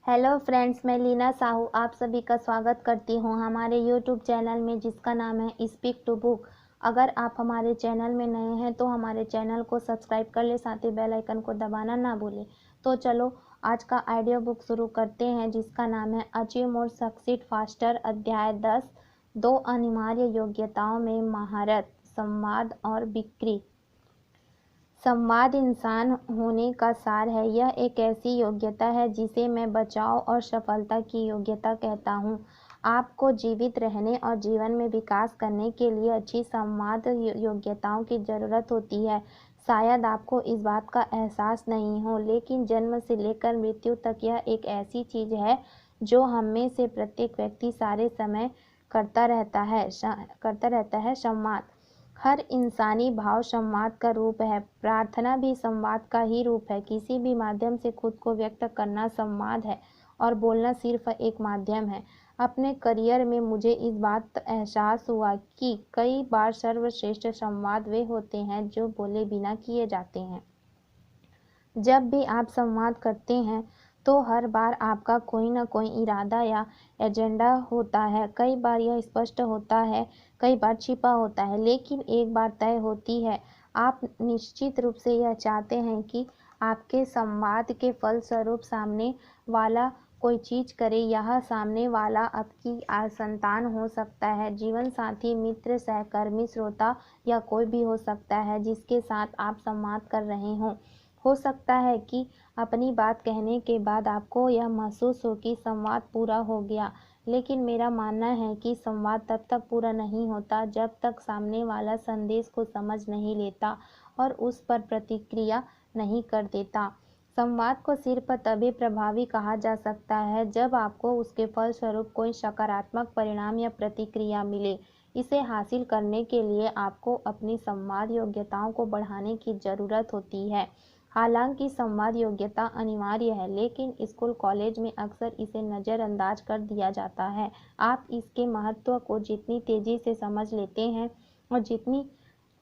Hello friends, मैं लीना साहू आप सभी का स्वागत करती हूँ हमारे यूट्यूब चैनल में जिसका नाम है स्पीक टू बुक। अगर आप हमारे चैनल में नए हैं तो हमारे चैनल को सब्सक्राइब कर ले, साथ ही बेल आइकन को दबाना ना भूलें। तो चलो आज का ऑडियो बुक शुरू करते हैं जिसका नाम है अचीव मोर सक्सीड फास्टर। अध्याय 10, 2 अनिवार्य योग्यताओं में महारत, संवाद और बिक्री। संवाद इंसान होने का सार है। यह एक ऐसी योग्यता है जिसे मैं बचाव और सफलता की योग्यता कहता हूँ। आपको जीवित रहने और जीवन में विकास करने के लिए अच्छी संवाद योग्यताओं की ज़रूरत होती है। शायद आपको इस बात का एहसास नहीं हो, लेकिन जन्म से लेकर मृत्यु तक यह एक ऐसी चीज़ है जो हम में से प्रत्येक व्यक्ति सारे समय करता रहता है। संवाद हर इंसानी भाव संवाद का रूप है। प्रार्थना भी संवाद का ही रूप है। किसी भी माध्यम से खुद को व्यक्त करना संवाद है और बोलना सिर्फ एक माध्यम है। अपने करियर में मुझे इस बात एहसास हुआ कि कई बार सर्वश्रेष्ठ संवाद वे होते हैं जो बोले बिना किए जाते हैं। जब भी आप संवाद करते हैं तो हर बार आपका कोई ना कोई इरादा या एजेंडा होता है। कई बार यह स्पष्ट होता है, कई बार छिपा होता है, लेकिन एक बार तय होती है। आप निश्चित रूप से यह चाहते हैं कि आपके संवाद के फलस्वरूप सामने वाला कोई चीज़ करे। यह सामने वाला आपकी संतान हो सकता है, जीवन साथी, मित्र, सहकर्मी, श्रोता या कोई भी हो सकता है जिसके साथ आप संवाद कर रहे हों। हो सकता है कि अपनी बात कहने के बाद आपको यह महसूस हो कि संवाद पूरा हो गया, लेकिन मेरा मानना है कि संवाद तब तक पूरा नहीं होता जब तक सामने वाला संदेश को समझ नहीं लेता और उस पर प्रतिक्रिया नहीं कर देता। संवाद को सिर्फ तभी प्रभावी कहा जा सकता है जब आपको उसके फलस्वरूप कोई सकारात्मक परिणाम या प्रतिक्रिया मिले। इसे हासिल करने के लिए आपको अपनी संवाद योग्यताओं को बढ़ाने की ज़रूरत होती है। हालांकि संवाद योग्यता अनिवार्य है, लेकिन स्कूल कॉलेज में अक्सर इसे नज़रअंदाज कर दिया जाता है। आप इसके महत्व को जितनी तेज़ी से समझ लेते हैं और जितनी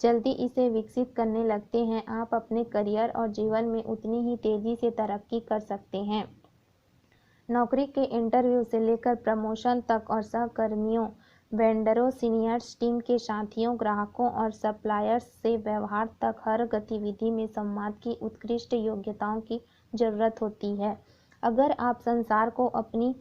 जल्दी इसे विकसित करने लगते हैं, आप अपने करियर और जीवन में उतनी ही तेज़ी से तरक्की कर सकते हैं। नौकरी के इंटरव्यू से लेकर प्रमोशन तक और सहकर्मियों, वेंडरों, सीनियर्स, टीम के साथियों, ग्राहकों और सप्लायर्स से व्यवहार तक हर गतिविधि में संवाद की उत्कृष्ट योग्यताओं की ज़रूरत होती है। अगर आप संसार को अपनी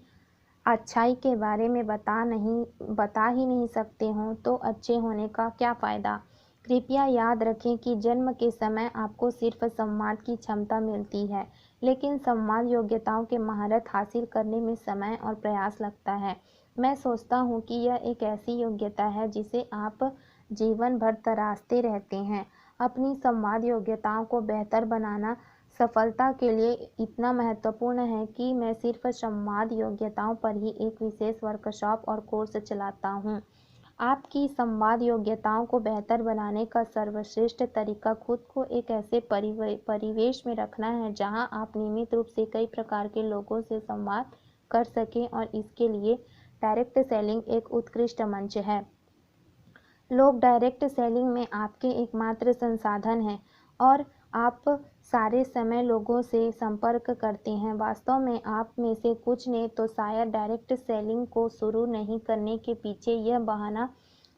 अच्छाई के बारे में बता ही नहीं सकते हों तो अच्छे होने का क्या फ़ायदा। कृपया याद रखें कि जन्म के समय आपको सिर्फ संवाद की क्षमता मिलती है, लेकिन संवाद योग्यताओं के महारत हासिल करने में समय और प्रयास लगता है। मैं सोचता हूँ कि यह एक ऐसी योग्यता है जिसे आप जीवन भर तराशते रहते हैं। अपनी संवाद योग्यताओं को बेहतर बनाना सफलता के लिए इतना महत्वपूर्ण है कि मैं सिर्फ संवाद योग्यताओं पर ही एक विशेष वर्कशॉप और कोर्स चलाता हूँ। आपकी संवाद योग्यताओं को बेहतर बनाने का सर्वश्रेष्ठ तरीका खुद को एक ऐसे परिवेश में रखना है जहां आप नियमित रूप से कई प्रकार के लोगों से संवाद कर सकें, और इसके लिए डायरेक्ट सेलिंग एक उत्कृष्ट मंच है। लोग डायरेक्ट सेलिंग में आपके एकमात्र संसाधन हैं और आप सारे समय लोगों से संपर्क करते हैं। वास्तव में आप में से कुछ ने तो शायद डायरेक्ट सेलिंग को शुरू नहीं करने के पीछे यह बहाना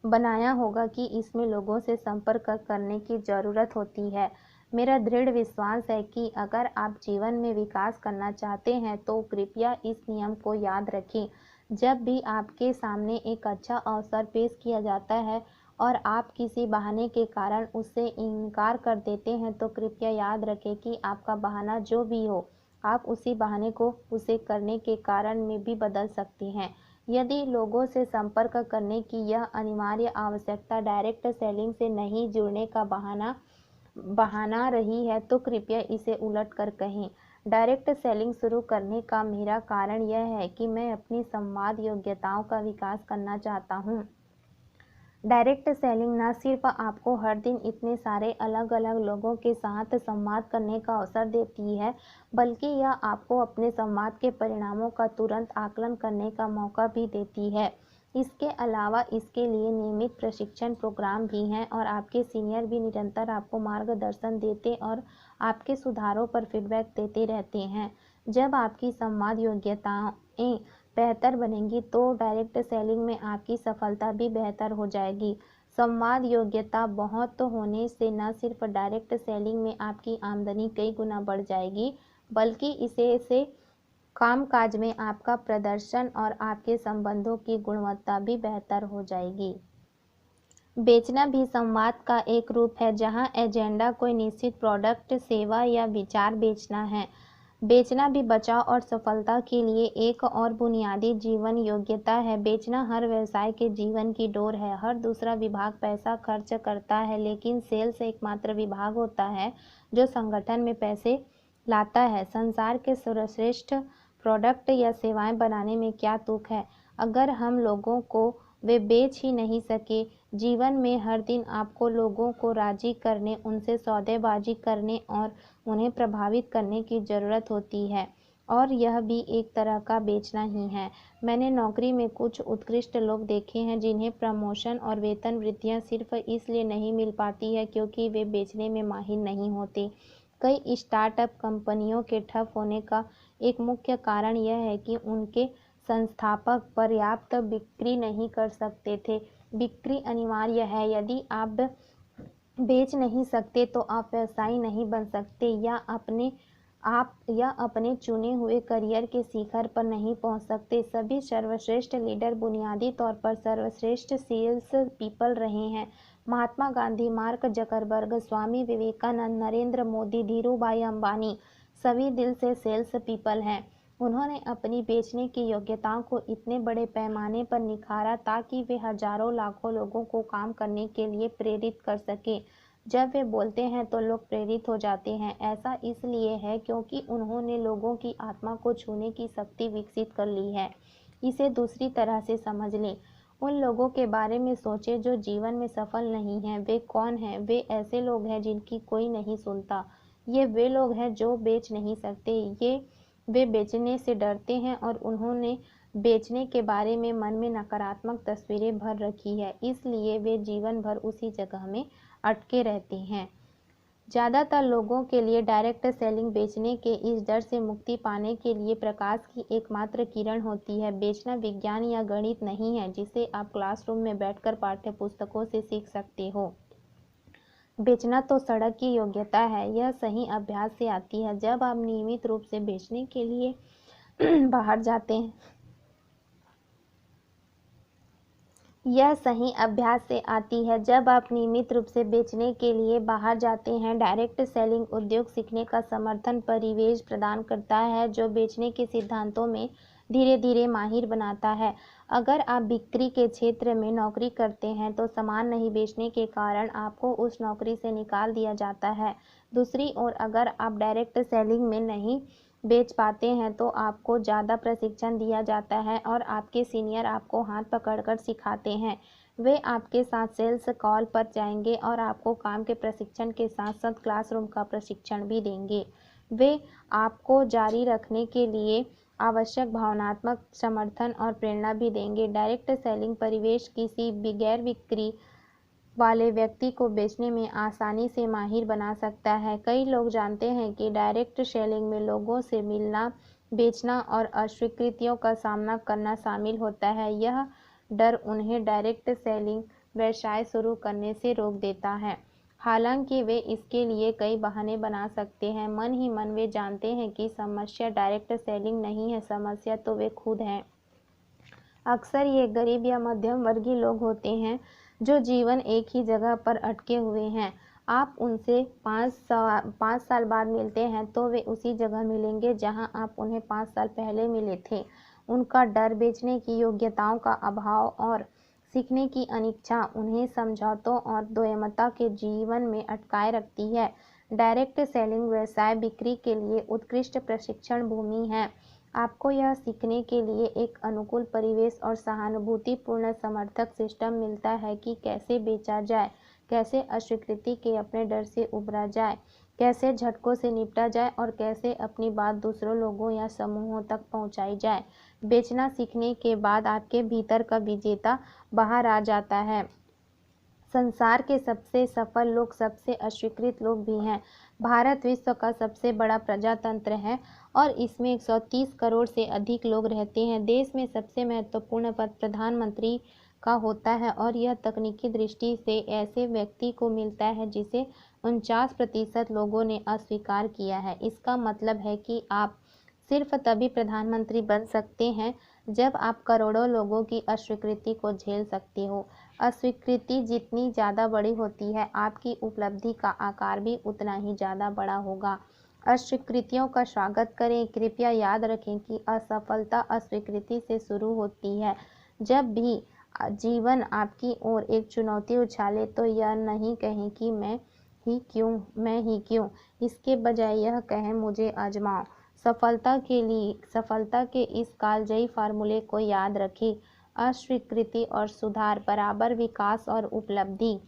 बनाया होगा कि इसमें लोगों से संपर्क करने की ज़रूरत होती है। मेरा दृढ़ विश्वास है कि अगर आप जीवन में विकास करना चाहते हैं तो कृपया इस नियम को याद रखें। जब भी आपके सामने एक अच्छा अवसर पेश किया जाता है और आप किसी बहाने के कारण उससे इनकार कर देते हैं, तो कृपया याद रखें कि आपका बहाना जो भी हो, आप उसी बहाने को उसे करने के कारण में भी बदल सकते हैं। यदि लोगों से संपर्क करने की यह अनिवार्य आवश्यकता डायरेक्ट सेलिंग से नहीं जुड़ने का बहाना रही है, तो कृपया इसे उलट कर कहें। डायरेक्ट सेलिंग शुरू करने का मेरा कारण यह है कि मैं अपनी संवाद योग्यताओं का विकास करना चाहता हूँ। डायरेक्ट सेलिंग न सिर्फ आपको हर दिन इतने सारे अलग अलग लोगों के साथ संवाद करने का अवसर देती है, बल्कि यह आपको अपने संवाद के परिणामों का तुरंत आकलन करने का मौका भी देती है। इसके अलावा इसके लिए नियमित प्रशिक्षण प्रोग्राम भी हैं और आपके सीनियर भी निरंतर आपको मार्गदर्शन देते और आपके सुधारों पर फीडबैक देते रहते हैं। जब आपकी संवाद योग्यताएं बेहतर बनेंगी तो डायरेक्ट सेलिंग में आपकी सफलता भी बेहतर हो जाएगी। संवाद योग्यता बहुत होने से न सिर्फ डायरेक्ट सेलिंग में आपकी आमदनी कई गुना बढ़ जाएगी, बल्कि इसे कामकाज में आपका प्रदर्शन और आपके संबंधों की गुणवत्ता भी बेहतर हो जाएगी। बेचना भी संवाद का एक रूप है, जहां एजेंडा कोई निश्चित प्रोडक्ट, सेवा या विचार बेचना है। बेचना भी बचाव और सफलता के लिए एक और बुनियादी जीवन योग्यता है। बेचना हर व्यवसाय के जीवन की डोर है। हर दूसरा विभाग पैसा खर्च करता है, लेकिन सेल्स एकमात्र विभाग होता है जो संगठन में पैसे लाता है। संसार के सर्वश्रेष्ठ प्रोडक्ट या सेवाएं बनाने में क्या तुक है, अगर हम लोगों को वे बेच ही नहीं सके। जीवन में हर दिन आपको लोगों को राजी करने, उनसे सौदेबाजी करने और उन्हें प्रभावित करने की ज़रूरत होती है, और यह भी एक तरह का बेचना ही है। मैंने नौकरी में कुछ उत्कृष्ट लोग देखे हैं जिन्हें प्रमोशन और वेतन वृद्धियां सिर्फ इसलिए नहीं मिल पाती है क्योंकि वे बेचने में माहिर नहीं होते। कई स्टार्टअप कंपनियों के ठप होने का एक मुख्य कारण यह है कि उनके संस्थापक पर्याप्त बिक्री नहीं कर सकते थे। बिक्री अनिवार्य है। यदि आप बेच नहीं सकते तो आप व्यवसायी नहीं बन सकते या अपने चुने हुए करियर के शिखर पर नहीं पहुंच सकते। सभी सर्वश्रेष्ठ लीडर बुनियादी तौर पर सर्वश्रेष्ठ सेल्स पीपल रहे हैं। महात्मा गांधी, मार्क जकरबर्ग, स्वामी विवेकानंद, नरेंद्र मोदी, धीरूभाई अंबानी सभी दिल से सेल्स पीपल हैं। उन्होंने अपनी बेचने की योग्यताओं को इतने बड़े पैमाने पर निखारा ताकि वे हजारों लाखों लोगों को काम करने के लिए प्रेरित कर सके। जब वे बोलते हैं तो लोग प्रेरित हो जाते हैं। ऐसा इसलिए है क्योंकि उन्होंने लोगों की आत्मा को छूने की शक्ति विकसित कर ली है। इसे दूसरी तरह से समझ लें। उन लोगों के बारे में सोचें जो जीवन में सफल नहीं हैं। वे कौन हैं? वे ऐसे लोग हैं जिनकी कोई नहीं सुनता। ये वे लोग हैं जो बेच नहीं सकते। वे बेचने से डरते हैं और उन्होंने बेचने के बारे में मन में नकारात्मक तस्वीरें भर रखी है, इसलिए वे जीवन भर उसी जगह में अटके रहते हैं। ज़्यादातर लोगों के लिए डायरेक्ट सेलिंग बेचने के इस डर से मुक्ति पाने के लिए प्रकाश की एकमात्र किरण होती है। बेचना विज्ञान या गणित नहीं है जिसे आप क्लासरूम में बैठकर पाठ्यपुस्तकों से सीख सकते हो। बेचना तो सड़क की योग्यता है। यह सही अभ्यास से आती है। जब आप नियमित रूप से बेचने के लिए बाहर जाते हैं जब आप नियमित रूप से बेचने के लिए बाहर जाते हैं। डायरेक्ट सेलिंग उद्योग सीखने का समर्थन परिवेश प्रदान करता है जो बेचने के सिद्धांतों में धीरे धीरे माहिर बनाता है। अगर आप बिक्री के क्षेत्र में नौकरी करते हैं तो सामान नहीं बेचने के कारण आपको उस नौकरी से निकाल दिया जाता है। दूसरी ओर अगर आप डायरेक्ट सेलिंग में नहीं बेच पाते हैं तो आपको ज़्यादा प्रशिक्षण दिया जाता है और आपके सीनियर आपको हाथ पकड़कर सिखाते हैं। वे आपके साथ सेल्स कॉल पर जाएंगे और आपको काम के प्रशिक्षण के साथ साथ क्लासरूम का प्रशिक्षण भी देंगे। वे आपको जारी रखने के लिए आवश्यक भावनात्मक समर्थन और प्रेरणा भी देंगे। डायरेक्ट सेलिंग परिवेश किसी बगैर बिक्री वाले व्यक्ति को बेचने में आसानी से माहिर बना सकता है। कई लोग जानते हैं कि डायरेक्ट सेलिंग में लोगों से मिलना, बेचना और अस्वीकृतियों का सामना करना शामिल होता है। यह डर उन्हें डायरेक्ट सेलिंग व्यवसाय शुरू करने से रोक देता है। हालांकि वे इसके लिए कई बहाने बना सकते हैं। मन ही मन वे जानते हैं कि समस्या डायरेक्ट सेलिंग नहीं है, समस्या तो वे खुद हैं। अक्सर ये गरीब या मध्यम वर्गीय लोग होते हैं जो जीवन एक ही जगह पर अटके हुए हैं। आप उनसे 5 साल बाद मिलते हैं तो वे उसी जगह मिलेंगे जहां आप उन्हें 5 साल पहले मिले थे। उनका डर, बेचने की योग्यताओं का अभाव और सीखने की अनिच्छा उन्हें समझौतों और द्वैमता के जीवन में अटकाए रखती है। डायरेक्ट सेलिंग व्यवसाय बिक्री के लिए उत्कृष्ट प्रशिक्षण भूमि है। आपको यह सीखने के लिए एक अनुकूल परिवेश और सहानुभूतिपूर्ण समर्थक सिस्टम मिलता है कि कैसे बेचा जाए, कैसे अस्वीकृति के अपने डर से उबरा जाए, कैसे झटकों से निपटा जाए और कैसे अपनी बात दूसरों लोगों या समूहों तक पहुंचाई जाए। बेचना सीखने के बाद आपके भीतर का विजेता बाहर आ जाता है। संसार के सबसे सफल लोग सबसे अस्वीकृत लोग भी हैं। भारत विश्व का सबसे बड़ा प्रजातंत्र है और इसमें 130 करोड़ से अधिक लोग रहते हैं। देश में सबसे महत्वपूर्ण पद प्रधानमंत्री का होता है और यह तकनीकी दृष्टि से ऐसे व्यक्ति को मिलता है जिसे 49% लोगों ने अस्वीकार किया है। इसका मतलब है कि आप सिर्फ तभी प्रधानमंत्री बन सकते हैं जब आप करोड़ों लोगों की अस्वीकृति को झेल सकते हो। अस्वीकृति जितनी ज़्यादा बड़ी होती है, आपकी उपलब्धि का आकार भी उतना ही ज़्यादा बड़ा होगा। अस्वीकृतियों का स्वागत करें। कृपया याद रखें कि असफलता अस्वीकृति से शुरू होती है। जब भी जीवन आपकी ओर एक चुनौती उछाले तो यह नहीं कहें कि मैं ही क्यों। इसके बजाय यह कहें मुझे आजमाओ। सफलता के इस कालजयी फार्मूले को याद रखें। अस्वीकृति और सुधार बराबर विकास और उपलब्धि।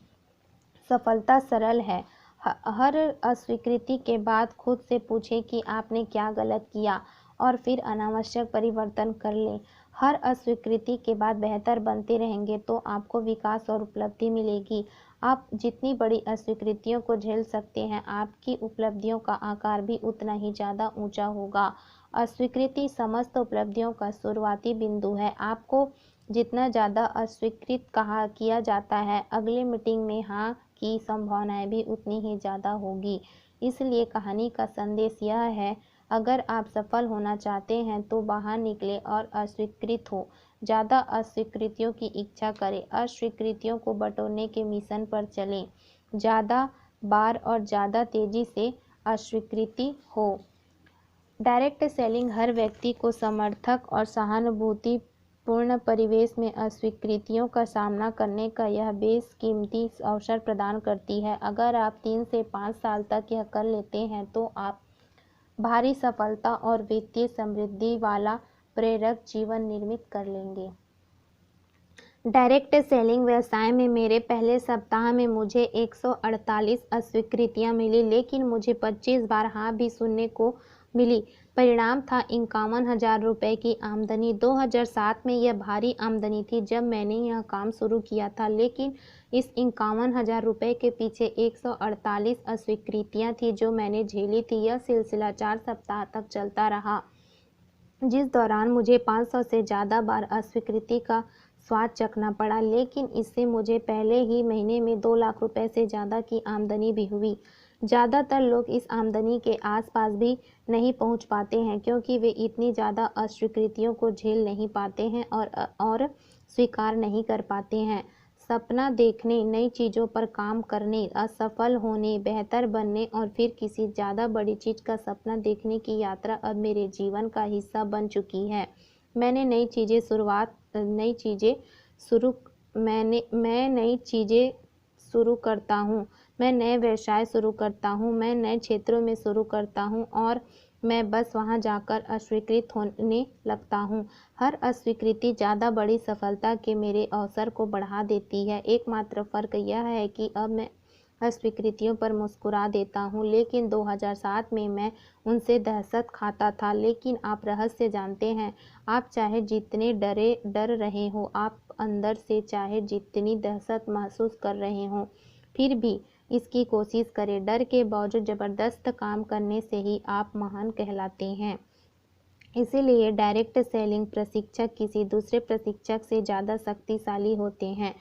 सफलता सरल है। हर अस्वीकृति के बाद खुद से पूछें कि आपने क्या गलत किया और फिर अनावश्यक परिवर्तन कर लें। हर अस्वीकृति के बाद बेहतर बनते रहेंगे तो आपको विकास और उपलब्धि मिलेगी। आप जितनी बड़ी अस्वीकृतियों को झेल सकते हैं, आपकी उपलब्धियों का आकार भी उतना ही ज़्यादा ऊंचा होगा। अस्वीकृति समस्त उपलब्धियों का शुरुआती बिंदु है। आपको जितना ज़्यादा अस्वीकृत किया जाता है, अगली मीटिंग में हाँ की संभावनाएं भी उतनी ही ज़्यादा होगी। इसलिए कहानी का संदेश यह है, अगर आप सफल होना चाहते हैं तो बाहर निकलें और अस्वीकृत हो। ज़्यादा अस्वीकृतियों की इच्छा करें। अस्वीकृतियों को बटोरने के मिशन पर चलें। ज़्यादा बार और ज़्यादा तेज़ी से अस्वीकृति हो। डायरेक्ट सेलिंग हर व्यक्ति को समर्थक और सहानुभूति पूर्ण परिवेश में अस्वीकृतियों का सामना करने का यह बेशकीमती अवसर प्रदान करती है। अगर आप 3 से 5 साल तक यह कर लेते हैं तो आप भारी सफलता और वित्तीय समृद्धि वाला प्रेरक जीवन निर्मित कर लेंगे। डायरेक्ट सेलिंग व्यवसाय में मेरे पहले सप्ताह में मुझे 148 अस्वीकृतियां मिली, लेकिन मुझे 25 बार हाँ भी सुनने को मिली। परिणाम था 51,000 रुपये की आमदनी। 2007 में यह भारी आमदनी थी जब मैंने यह काम शुरू किया था, लेकिन इस 51,000 रुपये के पीछे 148 अस्वीकृतियां थी जो मैंने झेली थी। यह सिलसिला 4 सप्ताह तक चलता रहा, जिस दौरान मुझे 500 से ज़्यादा बार अस्वीकृति का स्वाद चखना पड़ा, लेकिन इससे मुझे पहले ही महीने में 2 लाख रुपए से ज़्यादा की आमदनी भी हुई। ज़्यादातर लोग इस आमदनी के आसपास भी नहीं पहुंच पाते हैं क्योंकि वे इतनी ज़्यादा अस्वीकृतियों को झेल नहीं पाते हैं और स्वीकार नहीं कर पाते हैं। सपना देखने, नई चीज़ों पर काम करने, असफल होने, बेहतर बनने और फिर किसी ज़्यादा बड़ी चीज़ का सपना देखने की यात्रा अब मेरे जीवन का हिस्सा बन चुकी है। मैं नई चीज़ें शुरू करता हूँ, मैं नए व्यवसाय शुरू करता हूँ, मैं नए क्षेत्रों में शुरू करता हूँ और मैं बस वहाँ जाकर अस्वीकृत होने लगता हूँ। हर अस्वीकृति ज़्यादा बड़ी सफलता के मेरे अवसर को बढ़ा देती है। एकमात्र फ़र्क यह है कि अब मैं अस्वीकृतियों पर मुस्कुरा देता हूँ, लेकिन 2007 में मैं उनसे दहशत खाता था। लेकिन आप रहस्य जानते हैं, आप चाहे जितने डर रहे हो, आप अंदर से चाहे जितनी दहशत महसूस कर रहे हो, फिर भी इसकी कोशिश करें। डर के बावजूद ज़बरदस्त काम करने से ही आप महान कहलाते हैं। इसीलिए डायरेक्ट सेलिंग प्रशिक्षक किसी दूसरे प्रशिक्षक से ज़्यादा शक्तिशाली होते हैं,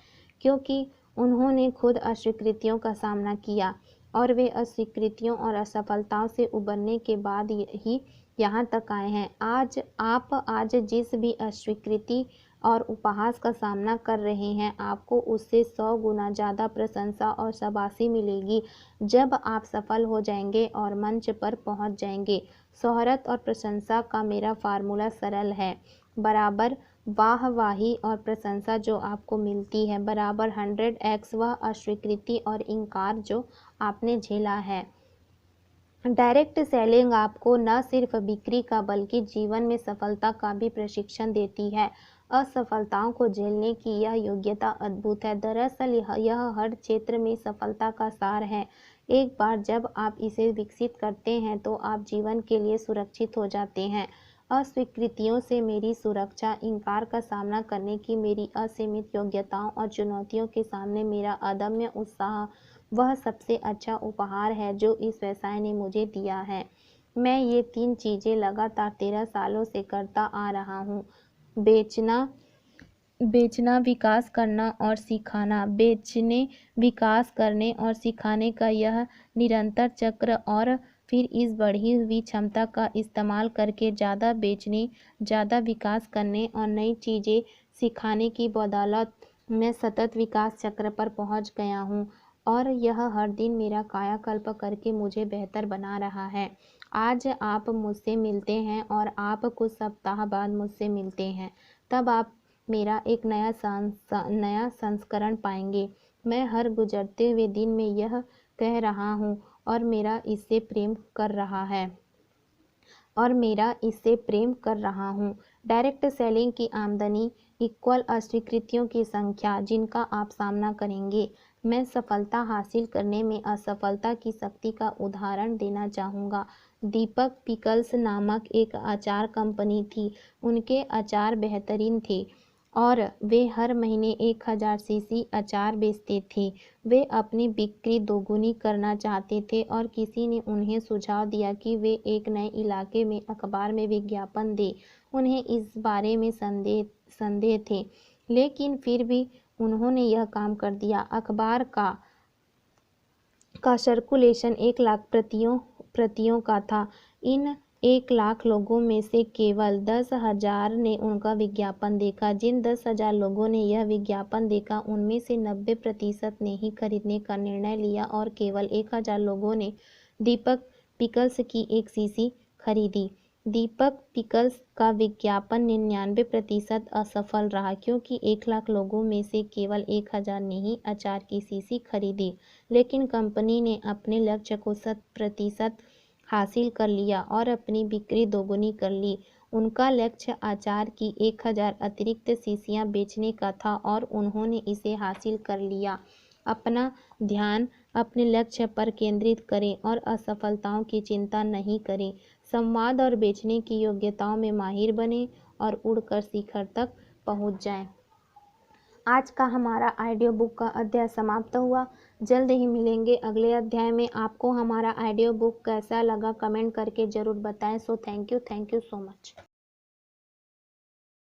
क्योंकि उन्होंने खुद अस्वीकृतियों का सामना किया और वे अस्वीकृतियों और असफलताओं से उबरने के बाद ही यहाँ तक आए हैं। आज जिस भी अस्वीकृति और उपहास का सामना कर रहे हैं, आपको उससे 100 गुना ज़्यादा प्रशंसा और शाबाशी मिलेगी जब आप सफल हो जाएंगे और मंच पर पहुंच जाएंगे। शोहरत और प्रशंसा का मेरा फार्मूला सरल है, बराबर वाहवाही और प्रशंसा जो आपको मिलती है बराबर 100x वह अस्वीकृति और इनकार जो आपने झेला है। डायरेक्ट सेलिंग आपको न सिर्फ बिक्री का बल्कि जीवन में सफलता का भी प्रशिक्षण देती है। असफलताओं को झेलने की यह योग्यता अद्भुत है। दरअसल यह हर क्षेत्र में सफलता का सार है। एक बार जब आप इसे विकसित करते हैं तो आप जीवन के लिए सुरक्षित हो जाते हैं। अस्वीकृतियों से मेरी सुरक्षा, इनकार का सामना करने की मेरी असीमित योग्यताओं और चुनौतियों के सामने मेरा अदम्य उत्साह वह सबसे अच्छा उपहार है जो इस व्यवसाय ने मुझे दिया है। मैं ये 3 चीज़ें लगातार 13 सालों से करता आ रहा हूँ। बेचना, विकास करना और सिखाना। बेचने, विकास करने और सिखाने का यह निरंतर चक्र और फिर इस बढ़ी हुई क्षमता का इस्तेमाल करके ज़्यादा बेचने, ज़्यादा विकास करने और नई चीज़ें सिखाने की बदौलत मैं सतत विकास चक्र पर पहुंच गया हूं और यह हर दिन मेरा कायाकल्प करके मुझे बेहतर बना रहा है। आज आप मुझसे मिलते हैं और आप कुछ सप्ताह बाद मुझसे मिलते हैं, तब आप मेरा एक नया संस्करण पाएंगे। मैं हर गुजरते हुए दिन में यह कह रहा हूँ और मेरा इससे प्रेम कर रहा हूँ। डायरेक्ट सेलिंग की आमदनी इक्वल अस्वीकृतियों की संख्या जिनका आप सामना करेंगे। मैं सफलता हासिल करने में असफलता की शक्ति का उदाहरण देना चाहूँगा। दीपक पिकल्स नामक एक अचार कंपनी थी। उनके अचार बेहतरीन थे और वे हर महीने 1000 सीसी अचार बेचते थे। वे अपनी बिक्री दोगुनी करना चाहते थे और किसी ने उन्हें सुझाव दिया कि वे एक नए इलाके में अखबार में विज्ञापन दें। उन्हें इस बारे में संदेह थे, लेकिन फिर भी उन्होंने यह काम कर दिया। अखबार का सर्कुलेशन 1 लाख प्रतियों का था। इन 1 लाख लोगों में से केवल 10,000 ने उनका विज्ञापन देखा। जिन 10,000 लोगों ने यह विज्ञापन देखा उनमें से 90% ने ही खरीदने का निर्णय लिया और केवल 1,000 लोगों ने दीपक पिकल्स की एक शीशी खरीदी। दीपक पिकल्स का विज्ञापन 99% असफल रहा क्योंकि 1 लाख लोगों में से केवल 1,000 ने ही अचार की शीशी खरीदी। लेकिन कंपनी ने अपने लक्ष्य को 100% हासिल कर लिया और अपनी बिक्री दोगुनी कर ली। उनका लक्ष्य अचार की 1000 अतिरिक्त शीशियाँ बेचने का था और उन्होंने इसे हासिल कर लिया। अपना ध्यान अपने लक्ष्य पर केंद्रित करें और असफलताओं की चिंता नहीं करें। संवाद और बेचने की योग्यताओं में माहिर बनें और उड़कर शिखर तक पहुंच जाएं। आज का हमारा ऑडियो बुक का अध्याय समाप्त हुआ। जल्द ही मिलेंगे अगले अध्याय में। आपको हमारा ऑडियो बुक कैसा लगा कमेंट करके ज़रूर बताएं। So thank you so much.